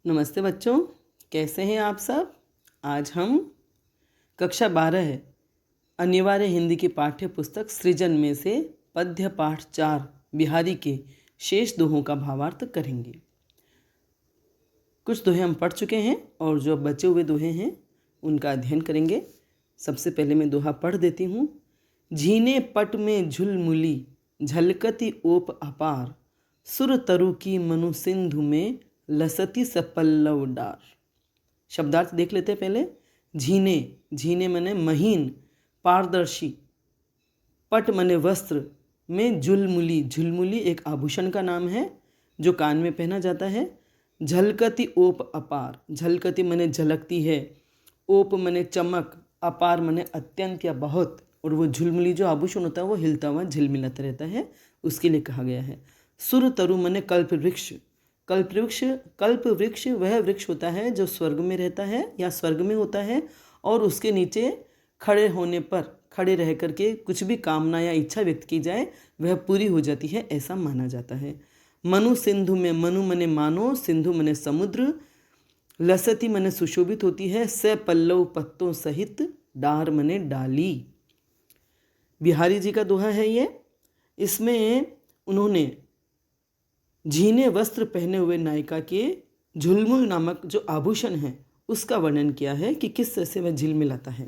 नमस्ते बच्चों, कैसे हैं आप सब। आज हम कक्षा 12 अनिवार्य हिंदी की पाठ्य पुस्तक सृजन में से पद्य पाठ 4 बिहारी के शेष दोहों का भावार्थ करेंगे। कुछ दोहे हम पढ़ चुके हैं और जो बचे हुए दोहे हैं उनका अध्ययन करेंगे। सबसे पहले मैं दोहा पढ़ देती हूँ। झीने पट में झुलमुली झलकती ओप अपार, सुर तरु की मनु सिंधु में लसती सपल्लव डार। शब्दार्थ देख लेते हैं पहले। झीने, झीने मने महीन, पारदर्शी, पट मने वस्त्र, में झुलमुली, झुलमुली एक आभूषण का नाम है जो कान में पहना जाता है। झलकती ओप अपार, झलकती मने झलकती है, ओप मने चमक, अपार मने अत्यंत या बहुत। और वो झुलमुली जो आभूषण होता है वो हिलता हुआ झिलमिलाता रहता है, उसके लिए कहा गया है। सुर तरु मने कल्प वृक्ष, कल्प वृक्ष वह वृक्ष होता है जो स्वर्ग में रहता है या स्वर्ग में होता है और उसके नीचे खड़े होने पर, खड़े रह करके कुछ भी कामना या इच्छा व्यक्त की जाए वह पूरी हो जाती है, ऐसा माना जाता है। मनु सिंधु में, मनु मने मानो, सिंधु मने समुद्र, लसती मने सुशोभित होती है, स पल्लव पत्तों सहित, डार मने डाली। बिहारी जी का दोहा है ये। इसमें उन्होंने झीने वस्त्र पहने हुए नायिका के झुलमुल नामक जो आभूषण है उसका वर्णन किया है कि किस तरह से वह झिलमिलाता है।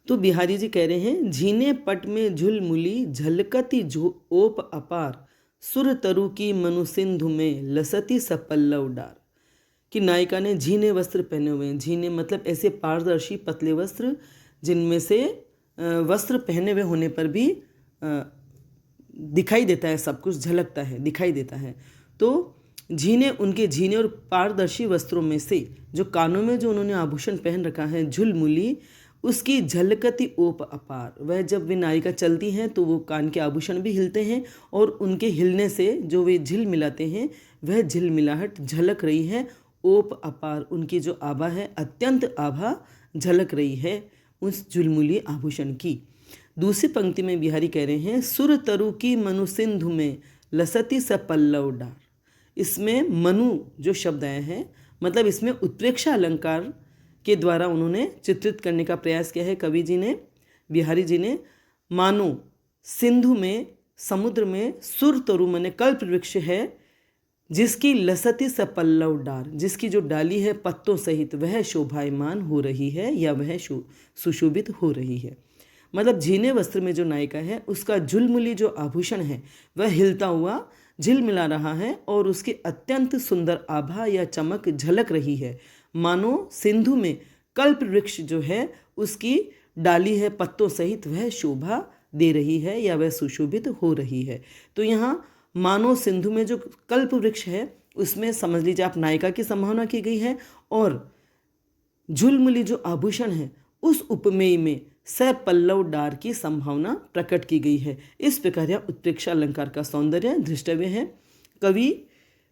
तो बिहारी जी कह रहे हैं, झीने पट में झुलमुली झलकती जो ओप अपार, सुर तरु की मनु सिंधु में लसती सपल्लव डार। कि नायिका ने झीने वस्त्र पहने हुए हैं। झीने मतलब ऐसे पारदर्शी पतले वस्त्र जिनमें से वस्त्र पहने हुए होने पर भी दिखाई देता है, सब कुछ झलकता है, दिखाई देता है। तो झीने, उनके झीने और पारदर्शी वस्त्रों में से जो कानों में जो उन्होंने आभूषण पहन रखा है झुलमुली, उसकी झलकती ओप अपार, वह जब वे नायिका चलती हैं तो वो कान के आभूषण भी हिलते हैं और उनके हिलने से जो वे झिल मिलाते हैं वह झिलमिलाहट झलक रही है। ओप अपार, उनकी जो आभा है, अत्यंत आभा झलक रही है उस झुलमुली आभूषण की। दूसरी पंक्ति में बिहारी कह रहे हैं, सुर तरु की मनु सिंधु में लसती स पल्लव डार। इसमें मनु जो शब्द आया है, मतलब इसमें उत्प्रेक्षा अलंकार के द्वारा उन्होंने चित्रित करने का प्रयास किया है कवि जी ने, बिहारी जी ने। मानो सिंधु में, समुद्र में, सुर तरु मने कल्प वृक्ष है जिसकी लसती स पल्लव डार, जिसकी जो डाली है पत्तों सहित वह शोभायमान हो रही है या वह सुशोभित हो रही है। मतलब झीने वस्त्र में जो नायिका है उसका झुलमुली जो आभूषण है वह हिलता हुआ झिलमिला रहा है और उसकी अत्यंत सुंदर आभा या चमक झलक रही है। मानो सिंधु में कल्प वृक्ष जो है उसकी डाली है पत्तों सहित वह शोभा दे रही है या वह सुशोभित हो रही है। तो यहाँ मानो सिंधु में जो कल्प वृक्ष है उसमें समझ लीजिए आप नायिका की संभावना की गई है और झुलमुली जो आभूषण है उस उपमेय में स पल्लव डार की संभावना प्रकट की गई है। इस प्रकार यह उत्प्रेक्षा अलंकार का सौंदर्य दृष्टव्य है। कवि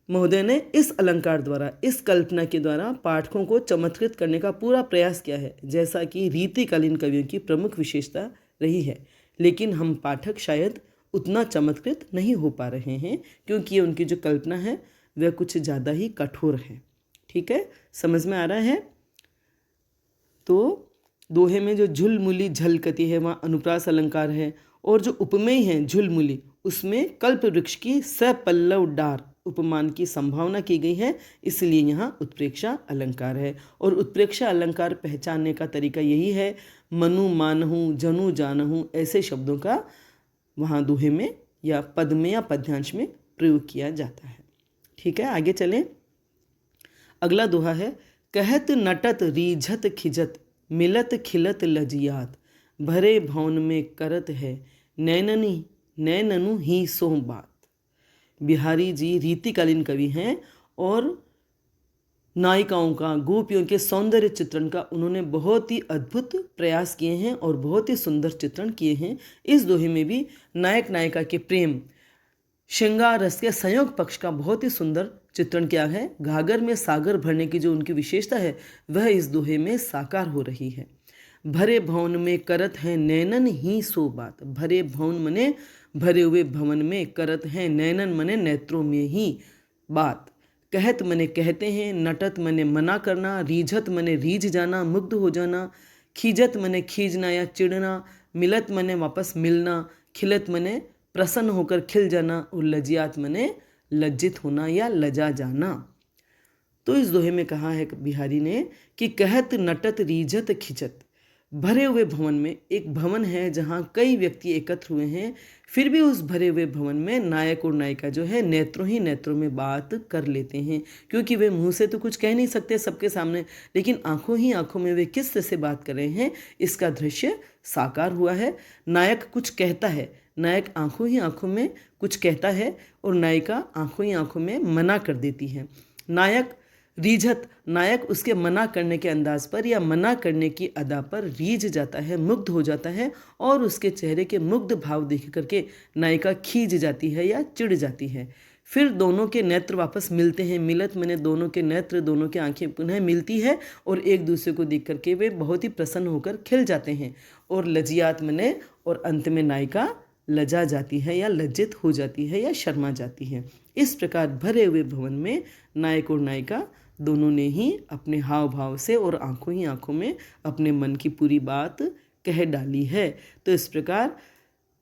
महोदय ने इस अलंकार द्वारा, इस कल्पना के द्वारा पाठकों को चमत्कृत करने का पूरा प्रयास किया है, जैसा कि रीतिकालीन कवियों की प्रमुख विशेषता रही है। लेकिन हम पाठक शायद उतना चमत्कृत नहीं हो पा रहे हैं क्योंकि ये उनकी जो कल्पना है वह कुछ ज़्यादा ही कठोर है। ठीक है, समझ में आ रहा है। तो दोहे में जो झुलमुली झलकती है वहाँ अनुप्रास अलंकार है और जो उपमेय है झुलमुली उसमें कल्प वृक्ष की सपल्लव डार उपमान की संभावना की गई है, इसलिए यहाँ उत्प्रेक्षा अलंकार है। और उत्प्रेक्षा अलंकार पहचानने का तरीका यही है, मनु मानहूँ, जनु जानहूँ, ऐसे शब्दों का वहाँ दोहे में या पद में या पद्यांश में प्रयोग किया जाता है। ठीक है, आगे चलें। अगला दोहा है, कहत नटत रीझत खिजत मिलत खिलत लजियात, भरे भवन में करत है नैननी नैननु ही सो बात। बिहारी जी रीतिकालीन कवि हैं और नायिकाओं का, गोपियों के सौंदर्य चित्रण का उन्होंने बहुत ही अद्भुत प्रयास किए हैं और बहुत ही सुंदर चित्रण किए हैं। इस दोहे में भी नायक नायिका के प्रेम, श्रृंगार रस के संयोग पक्ष का बहुत ही सुंदर चित्रण किया है। घाघर में सागर भरने की जो उनकी विशेषता है वह इस दोहे में साकार हो रही है। भरे भवन में करत है नैनन ही सो बात, भरे भवन मने भरे हुए भवन में, करत है नैनन मने नेत्रों में ही बात। कहत मने कहते हैं, नटत मने मना करना, रीझत मने रीझ जाना, मुग्ध हो जाना, खीजत मने खींचना या चिढ़ना, मिलत मने वापस मिलना, खिलत मने प्रसन्न होकर खिल जाना, और लजियात मने लज्जित होना या लजा जाना। तो इस दोहे में कहा है बिहारी ने कि कहत नटत रीझत खिंचत। भरे हुए भवन में, एक भवन है जहाँ कई व्यक्ति एकत्र हुए हैं, फिर भी उस भरे हुए भवन में नायक और नायिका जो है नेत्रों ही नेत्रों में बात कर लेते हैं, क्योंकि वे मुंह से तो कुछ कह नहीं सकते सबके सामने, लेकिन आंखों ही आंखों में वे किस तरह से बात कर रहे हैं इसका दृश्य साकार हुआ है। नायक कुछ कहता है, नायक आंखों ही आंखों में कुछ कहता है और नायिका आंखों ही आंखों में मना कर देती है। नायक रीझत, नायक उसके मना करने के अंदाज पर या मना करने की अदा पर रीझ जाता है, मुग्ध हो जाता है, और उसके चेहरे के मुग्ध भाव देख करके नायिका खींच जाती है या चिढ़ जाती है। फिर दोनों के नेत्र वापस मिलते हैं, मिलत मने दोनों के नेत्र, दोनों की आंखें पुनः मिलती है और एक दूसरे को देख करके वे बहुत ही प्रसन्न होकर खिल जाते हैं, और लजियात मने, और अंत में नायिका लजा जाती है या लज्जित हो जाती है या शर्मा जाती है। इस प्रकार भरे हुए भवन में नायक और नायिका दोनों ने ही अपने हाव भाव से और आंखों ही आंखों में अपने मन की पूरी बात कह डाली है। तो इस प्रकार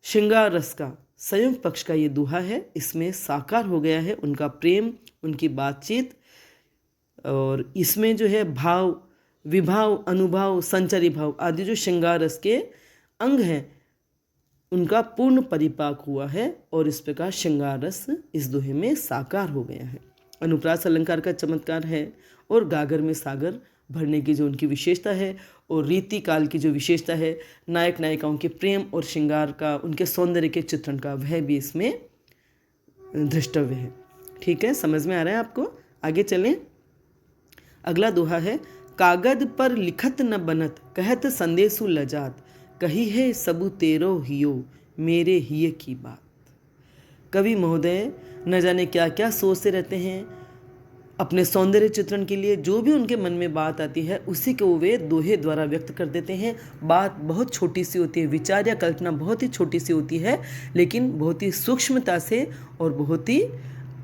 श्रृंगार रस का संयुक्त पक्ष का ये दोहा है, इसमें साकार हो गया है उनका प्रेम, उनकी बातचीत, और इसमें जो है भाव, विभाव, अनुभाव, संचरी भाव आदि जो श्रृंगार रस के अंग हैं उनका पूर्ण परिपाक हुआ है, और इस प्रकार श्रृंगार रस इस दोहे में साकार हो गया है। अनुप्रास अलंकार का चमत्कार है, और गागर में सागर भरने की जो उनकी विशेषता है, और रीति काल की जो विशेषता है, नायक नायिकाओं के प्रेम और श्रृंगार का, उनके सौंदर्य के चित्रण का, वह भी इसमें दृष्टव्य है। ठीक है, समझ में आ रहा है आपको? आगे चलें। अगला दोहा है, कागद पर लिखत न बनत, कहत संदेशु लजात, कही है सबु तेरो हियो, मेरे हिये की बात। कवि महोदय न जाने क्या क्या सोचते रहते हैं अपने सौंदर्य चित्रण के लिए। जो भी उनके मन में बात आती है उसी को वे दोहे द्वारा व्यक्त कर देते हैं। बात बहुत छोटी सी होती है, विचार या कल्पना बहुत ही छोटी सी होती है, लेकिन बहुत ही सूक्ष्मता से और बहुत ही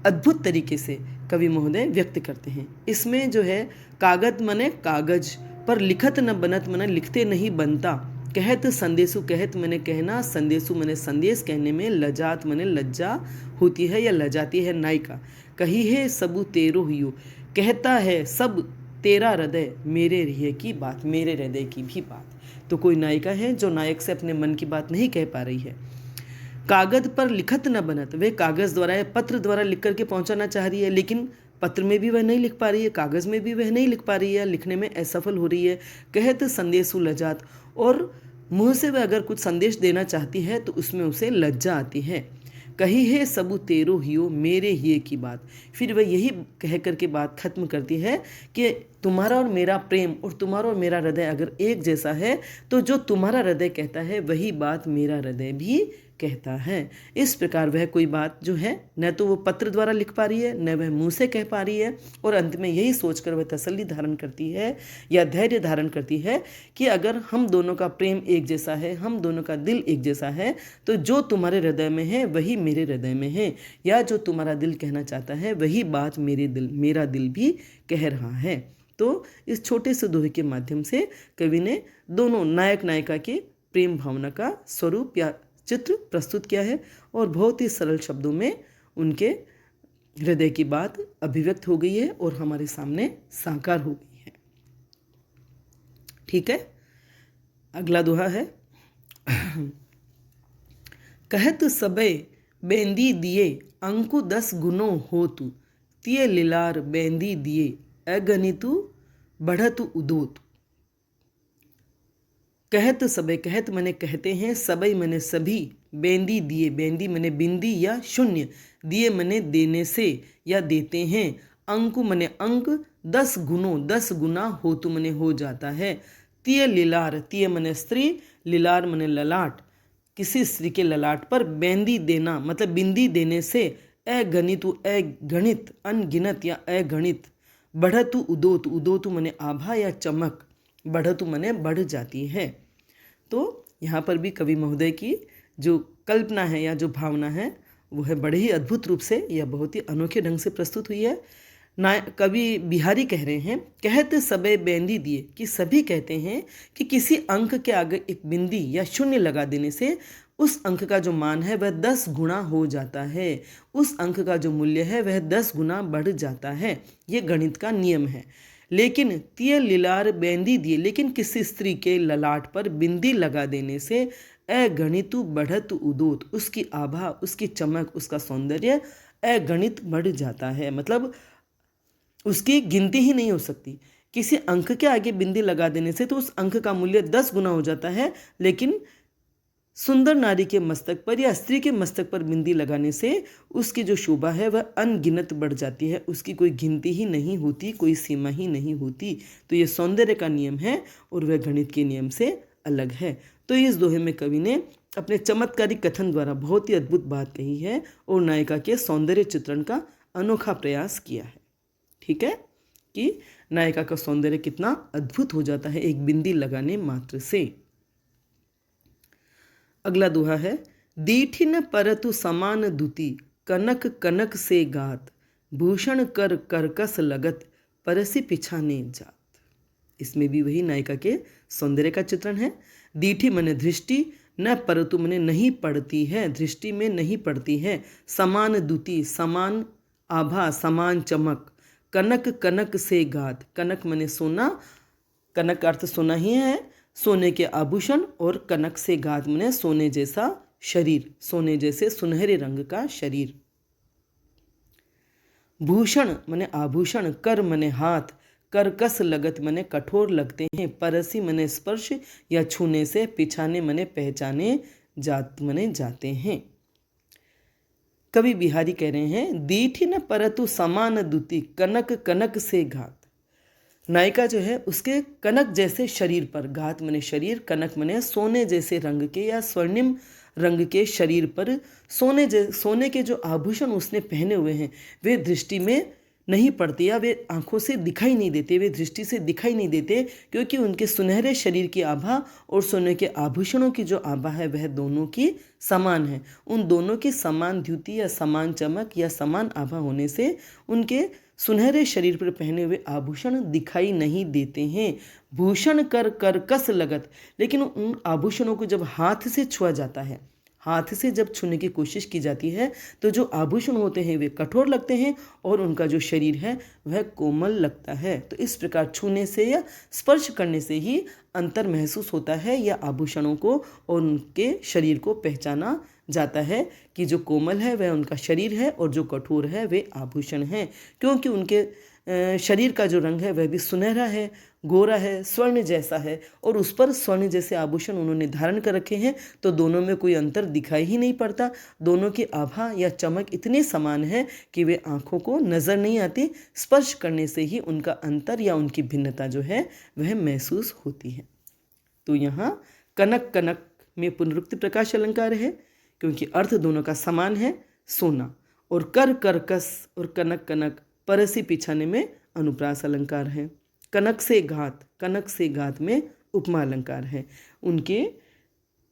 अद्भुत तरीके से कवि महोदय व्यक्त करते हैं। इसमें जो है कागज मने कागज पर, लिखत न बनत मने लिखते नहीं बनता, कहत संदेशु, कहत मने कहना, संदेशु मने संदेश कहने में, लजात मने लज्जा होती है या लजाती है नायिका। कही है सबु तेरो हियो, कहता है सब तेरा हृदय, मेरे हृदय की बात, मेरे हृदय की भी बात। तो कोई नायिका है जो नायक से अपने मन की बात नहीं कह पा रही है। कागज पर लिखत न बनत, वे कागज द्वारा या पत्र द्वारा लिख करके पहुंचाना चाह रही है, लेकिन पत्र में भी वह नहीं लिख पा रही है, कागज में भी वह नहीं लिख पा रही है, लिखने में असफल हो रही है। कहत संदेशु लजात, और मुंह से वह अगर कुछ संदेश देना चाहती है तो उसमें उसे लज्जा आती है। कही है सबु तेरो हियो, मेरे हिये की बात। फिर वह यही कह करके बात खत्म करती है कि तुम्हारा और मेरा प्रेम और तुम्हारा और मेरा हृदय अगर एक जैसा है तो जो तुम्हारा हृदय कहता है वही बात मेरा हृदय भी कहता है। इस प्रकार वह कोई बात जो है न तो वो पत्र द्वारा लिख पा रही है, न वह मुंह से कह पा रही है, और अंत में यही सोचकर वह तसल्ली धारण करती है या धैर्य धारण करती है कि अगर हम दोनों का प्रेम एक जैसा है, हम दोनों का दिल एक जैसा है, तो जो तुम्हारे हृदय में है वही मेरे हृदय में है, या जो तुम्हारा दिल कहना चाहता है वही बात मेरा दिल भी कह रहा है। तो इस छोटे से दोहे के माध्यम से कवि ने दोनों नायक नायिका के प्रेम भावना का स्वरूप या चित्र प्रस्तुत किया है, और बहुत ही सरल शब्दों में उनके हृदय की बात अभिव्यक्त हो गई है और हमारे सामने साकार हो गई है। ठीक है, अगला दोहा है, कहत सबे बेंदी दिए, अंकु 10 गुनो हो तू, तिये लिलार बेंदी दिए, अगणितु बढ़तु उदोत। कहत सबे, कहत मने कहते हैं, सबई मने सभी, बेंदी दिए, बेंदी मने बिंदी या शून्य, दिए मने देने से या देते हैं, अंकु मने अंक, 10 गुनो 10 गुना, होतु मने हो जाता है, तिय लिलार, तिय मने स्त्री, लिलार मने ललाट, किसी स्त्री के ललाट पर बेंदी देना मतलब बिंदी देने से, अगणितु अगणित, अनगिनत या अगणित, बढ़तु उदोतु, उदोतु मने आभा या चमक, बढ़तु मने बढ़ जाती है। तो यहाँ पर भी कवि महोदय की जो कल्पना है या जो भावना है वो है बड़े ही अद्भुत रूप से या बहुत ही अनोखे ढंग से प्रस्तुत हुई है। कवि बिहारी कह रहे हैं, कहते सबे बेंदी दिए, कि सभी कहते हैं कि किसी अंक के आगे एक बिंदी या शून्य लगा देने से उस अंक का जो मान है वह 10 गुना हो जाता है, उस अंक का जो मूल्य है वह 10 गुना बढ़ जाता है। ये गणित का नियम है। लेकिन तिय लीलार बेंदी दिए, लेकिन किसी स्त्री के ललाट पर बिंदी लगा देने से अगणितु बढ़त उदोत, उसकी आभा, उसकी चमक, उसका सौंदर्य अगणित बढ़ जाता है। मतलब उसकी गिनती ही नहीं हो सकती। किसी अंक के आगे बिंदी लगा देने से तो उस अंक का मूल्य 10 गुना हो जाता है, लेकिन सुंदर नारी के मस्तक पर या स्त्री के मस्तक पर बिंदी लगाने से उसकी जो शोभा है वह अनगिनत बढ़ जाती है, उसकी कोई गिनती ही नहीं होती, कोई सीमा ही नहीं होती। तो ये सौंदर्य का नियम है और वह गणित के नियम से अलग है। तो इस दोहे में कवि ने अपने चमत्कारिक कथन द्वारा बहुत ही अद्भुत बात कही है और नायिका के सौंदर्य चित्रण का अनोखा प्रयास किया है। ठीक है, कि नायिका का सौंदर्य कितना अद्भुत हो जाता है एक बिंदी लगाने मात्र से। अगला दोहा है, दीठिन परतु समान दुति, कनक कनक से गात, भूषण कर करकस लगत, परसी पिछाने जात। इसमें भी वही नायिका के सौंदर्य का चित्रण है। दीठी मने दृष्टि, न परतु मने नहीं पड़ती है, दृष्टि में नहीं पड़ती है। समान दुति, समान आभा, समान चमक। कनक कनक से गात, कनक मने सोना, कनक का अर्थ सोना ही है, सोने के आभूषण, और कनक से गात मने सोने जैसा शरीर, सोने जैसे सुनहरे रंग का शरीर। भूषण मने आभूषण, कर मने हाथ, करकस लगत मने कठोर लगते हैं, परसी मने स्पर्श या छूने से, पिछाने मने पहचाने, जात मने जाते हैं। कवि बिहारी कह रहे हैं, दीठी न परतु समान दुति, कनक कनक से घात। नायिका जो है उसके कनक जैसे शरीर पर, घात मने शरीर, कनक मने सोने जैसे रंग के या स्वर्णिम रंग के शरीर पर सोने के जो आभूषण उसने पहने हुए हैं वे दृष्टि में नहीं पड़ते या वे आंखों से दिखाई नहीं देते, वे दृष्टि से दिखाई नहीं देते, क्योंकि उनके सुनहरे शरीर की आभा और सोने के आभूषणों की जो आभा है वह दोनों की समान है। उन दोनों की समान द्युति या समान चमक या समान आभा होने से उनके सुनहरे शरीर पर पहने हुए आभूषण दिखाई नहीं देते हैं। भूषण कर करकस लगत, लेकिन उन आभूषणों को जब हाथ से छुआ जाता है, हाथ से जब छूने की कोशिश की जाती है तो जो आभूषण होते हैं वे कठोर लगते हैं और उनका जो शरीर है वह कोमल लगता है। तो इस प्रकार छूने से या स्पर्श करने से ही अंतर महसूस होता है या आभूषणों को और उनके शरीर को पहचाना जाता है कि जो कोमल है वह उनका शरीर है और जो कठोर है वे आभूषण हैं, क्योंकि उनके शरीर का जो रंग है वह भी सुनहरा है, गोरा है, स्वर्ण जैसा है और उस पर स्वर्ण जैसे आभूषण उन्होंने धारण कर रखे हैं, तो दोनों में कोई अंतर दिखाई ही नहीं पड़ता। दोनों की आभा या चमक इतनी समान है कि वे आँखों को नज़र नहीं आती, स्पर्श करने से ही उनका अंतर या उनकी भिन्नता जो है वह महसूस होती है। तो यहाँ कनक कनक में पुनरुक्ति प्रकाश अलंकार है, क्योंकि अर्थ दोनों का समान है, सोना, और कर करकस और कनक कनक परसी पिछाने में अनुप्रास अलंकार है। कनक से घात में उपमा अलंकार है। उनके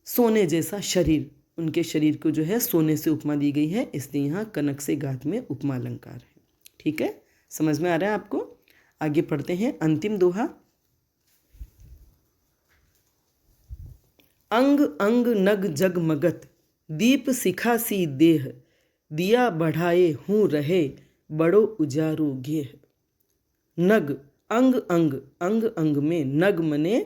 सोने जैसा शरीर, उनके शरीर को जो है सोने से उपमा दी गई है, इसलिए यहाँ कनक से घात में उपमा अलंकार है। ठीक है, समझ में आ रहा है आपको? आगे पढ़ते हैं अंतिम दोहा। अंग अंग नग जगमगत, दीप शिखा सी देह, दिया बढ़ाए हूँ रहे, बड़ो उजारू गेह। नग अंग अंग, अंग अंग में, नग मने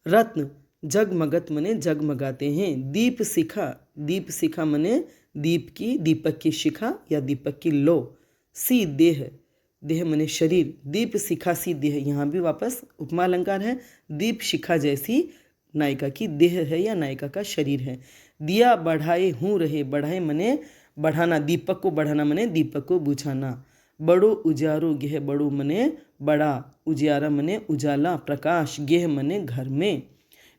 रत्न, जगमगत मने जगमगाते हैं। दीप शिखा मने दीपक की शिखा या दीपक की लो। सी देह, देह मने शरीर, दीप शिखा सी देह, यहाँ भी वापस उपमा अलंकार है। दीप शिखा जैसी नायिका की देह है या नायिका का शरीर है। दिया बढ़ाए हूँ रहे, बढ़ाए मने बढ़ाना, दीपक को बढ़ाना मने दीपक को बुझाना। बड़ो उजारो गेह, बड़ो मने बड़ा, उजियारा मने उजाला, प्रकाश, गेह मने घर में।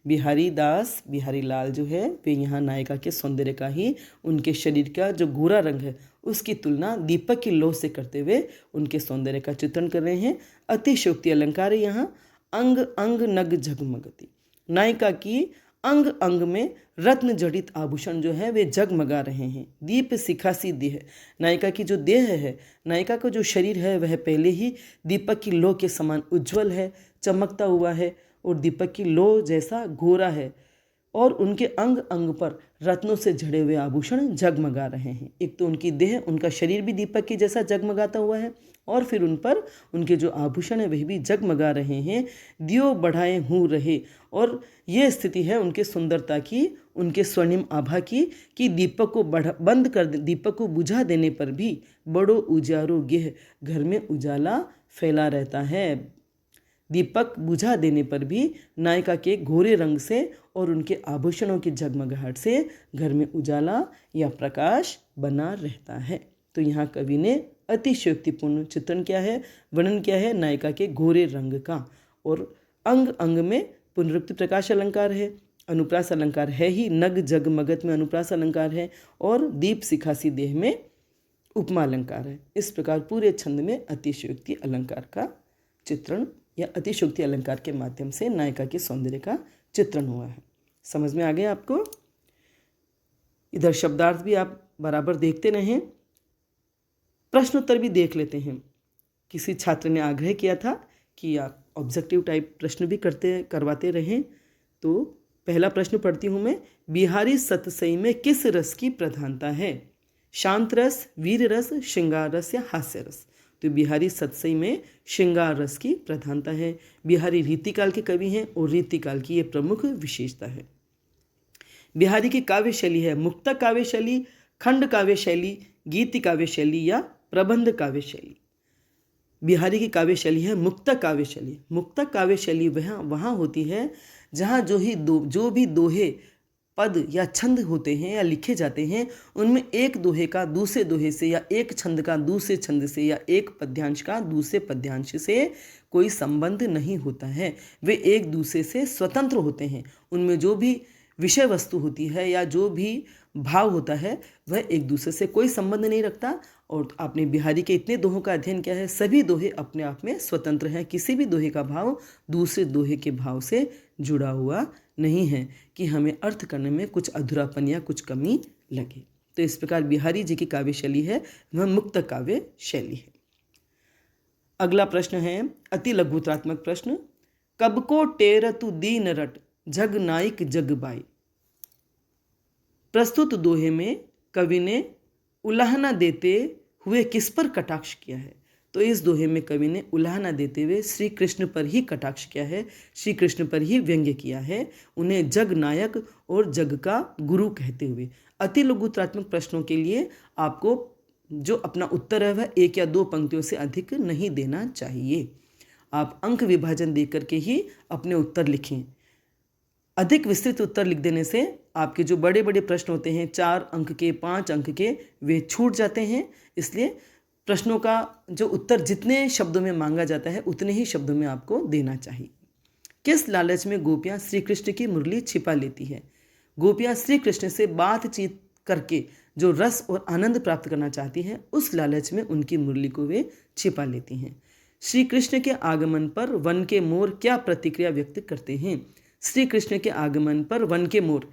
बिहारी लाल जो है वे यहाँ नायिका के सौंदर्य का ही, उनके शरीर का जो गोरा रंग है उसकी तुलना दीपक की लौ से करते हुए उनके सौंदर्य का चित्रण कर रहे हैं। अतिशयोक्ति अलंकार है यहाँ। अंग अंग नग झगमगती, नायिका की अंग अंग में रत्न जड़ित आभूषण जो है वे जगमगा रहे हैं। दीप शिखा सी देह, नायिका की जो देह है, नायिका का जो शरीर है वह पहले ही दीपक की लौ के समान उज्ज्वल है, चमकता हुआ है और दीपक की लौ जैसा गोरा है और उनके अंग अंग पर रत्नों से जड़े हुए आभूषण जगमगा रहे हैं। एक तो उनकी देह, उनका शरीर भी दीपक की जैसा जगमगाता हुआ है और फिर उन पर उनके जो आभूषण है वह भी जगमगा रहे हैं, दियो बढ़ाए हूँ रहे। और ये स्थिति है उनके सुंदरता की, उनके स्वर्णिम आभा की, कि दीपक को बंद कर दीपक को बुझा देने पर भी बड़ो उजारो गेह, घर में उजाला फैला रहता है। दीपक बुझा देने पर भी नायिका के गोरे रंग से और उनके आभूषणों की जगमगाहट से घर में उजाला या प्रकाश बना रहता है। तो यहाँ कवि ने अतिशयोक्तिपूर्ण चित्रण क्या है, वर्णन क्या है नायिका के गोरे रंग का। और अंग अंग में पुनरुक्ति प्रकाश अलंकार है, अनुप्रास अलंकार है ही, नग जगमगत में अनुप्रास अलंकार है और दीप शिखासी देह में उपमा अलंकार है। इस प्रकार पूरे छंद में अतिशयोक्ति अलंकार का चित्रण या अतिशयोक्ति अलंकार के माध्यम से नायिका के सौंदर्य का चित्रण हुआ है। समझ में आ गया आपको? इधर शब्दार्थ भी आप बराबर देखते रहें, प्रश्नोत्तर भी देख लेते हैं। किसी छात्र ने आग्रह किया था कि आप ऑब्जेक्टिव टाइप प्रश्न भी करवाते रहें। तो पहला प्रश्न पढ़ती हूँ मैं। बिहारी सतसई में किस रस की प्रधानता है? शांत रस, वीर रस, श्रृंगार रस या हास्य रस? तो बिहारी सतसई में श्रृंगार रस की प्रधानता है। बिहारी रीतिकाल के कवि हैं और रीतिकाल की ये प्रमुख विशेषता है। बिहारी की काव्य शैली है मुक्तक काव्य शैली, खंड काव्य शैली, गीति काव्य शैली या प्रबंध काव्य शैली। बिहारी की काव्य शैली है मुक्तक काव्य शैली। मुक्तक काव्य शैली वहाँ होती है जहाँ जो भी दोहे, पद या छंद होते हैं या लिखे जाते हैं, उनमें एक दोहे का दूसरे दोहे से या एक छंद का दूसरे छंद से या एक पद्यांश का दूसरे पद्यांश से कोई संबंध नहीं होता है। वे एक दूसरे से स्वतंत्र होते हैं। उनमें जो भी विषय वस्तु होती है या जो भी भाव होता है वह एक दूसरे से कोई संबंध नहीं रखता। और आपने बिहारी के इतने दोहों का अध्ययन किया है, सभी दोहे अपने आप में स्वतंत्र हैं। किसी भी दोहे का भाव दूसरे दोहे के भाव से जुड़ा हुआ नहीं है कि हमें अर्थ करने में कुछ अधूरापन या कुछ कमी लगे। तो इस प्रकार बिहारी जी की काव्य शैली है वह मुक्त काव्य शैली है। अगला प्रश्न है अति लघुत्रात्मक प्रश्न। कब को टेर तु दीन रट, जग नाइक जग बाई। प्रस्तुत दोहे में कवि ने उलाहना देते हुए किस पर कटाक्ष किया है? तो इस दोहे में कवि ने उलाहना देते हुए श्री कृष्ण पर ही कटाक्ष किया है, श्री कृष्ण पर ही व्यंग्य किया है, उन्हें जग नायक और जग का गुरु कहते हुए। अति लघुत्रात्मक प्रश्नों के लिए आपको जो अपना उत्तर है वह 1 या 2 पंक्तियों से अधिक नहीं देना चाहिए। आप अंक विभाजन देकर के ही अपने उत्तर लिखें। अधिक विस्तृत उत्तर लिख देने से आपके जो बड़े बड़े प्रश्न होते हैं 4 अंक के, 5 अंक के, वे छूट जाते हैं। इसलिए प्रश्नों का जो उत्तर जितने शब्दों में मांगा जाता है उतने ही शब्दों में आपको देना चाहिए। किस लालच में गोपियाँ श्री कृष्ण की मुरली छिपा लेती है? गोपियाँ श्री कृष्ण से बातचीत करके जो रस और आनंद प्राप्त करना चाहती हैं, उस लालच में उनकी मुरली को वे छिपा लेती हैं। श्री कृष्ण के आगमन पर वन के मोर क्या प्रतिक्रिया व्यक्त करते हैं? श्री कृष्ण के आगमन पर वन के मोर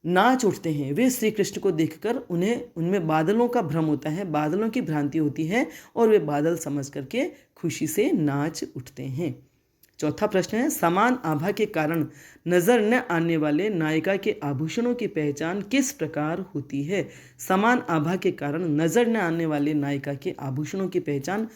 नाच उठते हैं। वे श्री कृष्ण को देखकर उनमें बादलों का भ्रम होता है, बादलों की भ्रांति होती है और वे बादल समझ करके खुशी से नाच उठते हैं। चौथा प्रश्न है समान आभा के कारण नजर न आने वाले नायिका के आभूषणों की पहचान किस प्रकार होती है? समान आभा के कारण नजर न आने वाले नायिका के आभूषणों की पहचान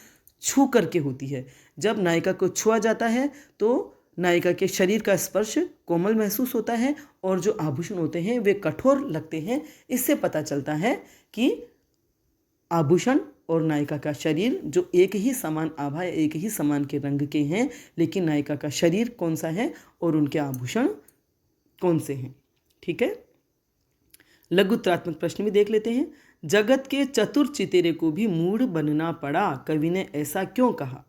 छू करके होती है। जब नायिका को छुआ जाता है तो नायिका के शरीर का स्पर्श कोमल महसूस होता है और जो आभूषण होते हैं वे कठोर लगते हैं। इससे पता चलता है कि आभूषण और नायिका का शरीर जो एक ही समान आभा, एक ही समान के रंग के हैं, लेकिन नायिका का शरीर कौन सा है और उनके आभूषण कौन से हैं। ठीक है, लघुत्रात्मक प्रश्न भी देख लेते हैं। जगत के चतुर चितेरे को भी मूढ़ बनना पड़ा, कवि ने ऐसा क्यों कहा?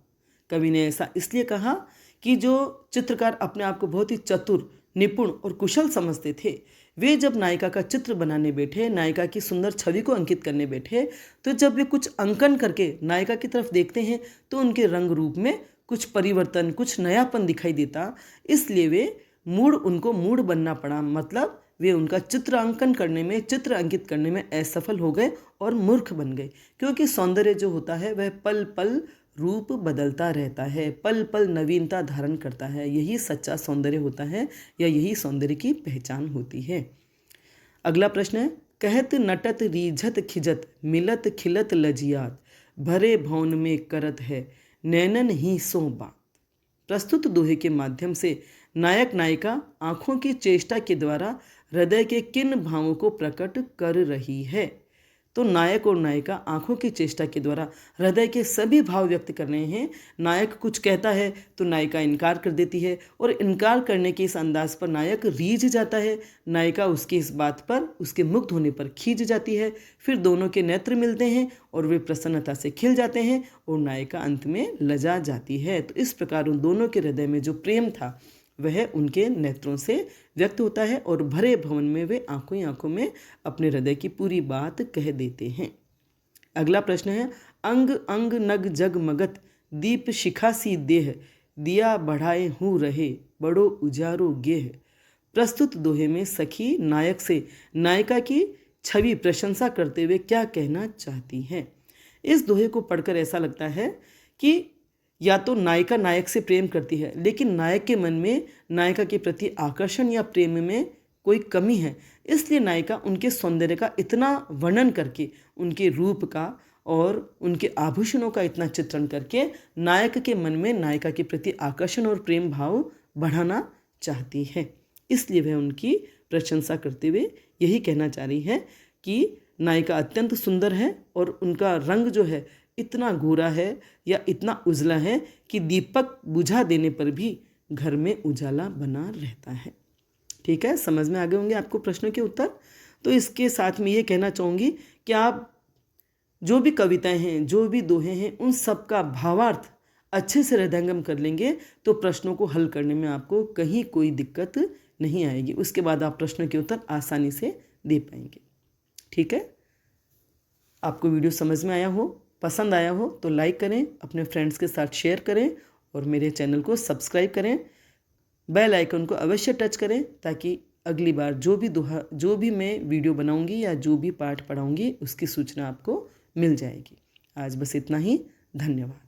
कवि ने ऐसा इसलिए कहा कि जो चित्रकार अपने आप को बहुत ही चतुर, निपुण और कुशल समझते थे, वे जब नायिका का चित्र बनाने बैठे, नायिका की सुंदर छवि को अंकित करने बैठे, तो जब वे कुछ अंकन करके नायिका की तरफ देखते हैं तो उनके रंग रूप में कुछ परिवर्तन, कुछ नयापन दिखाई देता। इसलिए वे मूड उनको मूड बनना पड़ा, मतलब वे उनका चित्र अंकित करने में असफल हो गए और मूर्ख बन गए, क्योंकि सौंदर्य जो होता है वह पल पल रूप बदलता रहता है, पल पल नवीनता धारण करता है। यही सच्चा सौंदर्य होता है या यही सौंदर्य की पहचान होती है। अगला प्रश्न है, कहत नटत रीझत खिजत मिलत खिलत लजियात भरे भवन में करत है नैनन ही सो बात। प्रस्तुत दोहे के माध्यम से नायक नायिका आँखों की चेष्टा के द्वारा हृदय के किन भावों को प्रकट कर रही है? तो नायक और नायिका आँखों की चेष्टा के द्वारा हृदय के सभी भाव व्यक्त कर रहे हैं। नायक कुछ कहता है तो नायिका इनकार कर देती है, और इनकार करने के इस अंदाज पर नायक रीझ जाता है। नायिका उसकी इस बात पर, उसके मुग्ध होने पर खींच जाती है। फिर दोनों के नेत्र मिलते हैं और वे प्रसन्नता से खिल जाते हैं और नायिका अंत में लजा जाती है। तो इस प्रकार उन दोनों के हृदय में जो प्रेम था वह उनके नेत्रों से व्यक्त होता है और भरे भवन में वे आंखों ही आंखों में अपने हृदय की पूरी बात कह देते हैं। अगला प्रश्न है, अंग अंग नग जग मगत दीप शिखा सी देह दिया बढ़ाए हूँ रहे बड़ो उजारो गेह। प्रस्तुत दोहे में सखी नायक से नायिका की छवि प्रशंसा करते हुए क्या कहना चाहती है? इस दोहे को पढ़कर ऐसा लगता है कि या तो नायिका नायक से प्रेम करती है, लेकिन नायक के मन में नायिका के प्रति आकर्षण या प्रेम में कोई कमी है, इसलिए नायिका उनके सौंदर्य का इतना वर्णन करके, उनके रूप का और उनके आभूषणों का इतना चित्रण करके नायक के मन में नायिका के प्रति आकर्षण और प्रेम भाव बढ़ाना चाहती है। इसलिए वह उनकी प्रशंसा करते हुए यही कहना चाह रही है कि नायिका अत्यंत सुंदर है और उनका रंग जो है इतना गोरा है या इतना उजला है कि दीपक बुझा देने पर भी घर में उजाला बना रहता है। ठीक है, समझ में आ गए होंगे आपको प्रश्नों के उत्तर। तो इसके साथ में ये कहना चाहूँगी कि आप जो भी कविताएं हैं, जो भी दोहे हैं, उन सब का भावार्थ अच्छे से हृदयंगम कर लेंगे तो प्रश्नों को हल करने में आपको कहीं कोई दिक्कत नहीं आएगी। उसके बाद आप प्रश्नों के उत्तर आसानी से दे पाएंगे। ठीक है, आपको वीडियो समझ में आया हो, पसंद आया हो तो लाइक करें, अपने फ्रेंड्स के साथ शेयर करें और मेरे चैनल को सब्सक्राइब करें। बेल आइकन को अवश्य टच करें ताकि अगली बार जो भी मैं वीडियो बनाऊंगी या जो भी पाठ पढ़ाऊंगी उसकी सूचना आपको मिल जाएगी। आज बस इतना ही। धन्यवाद।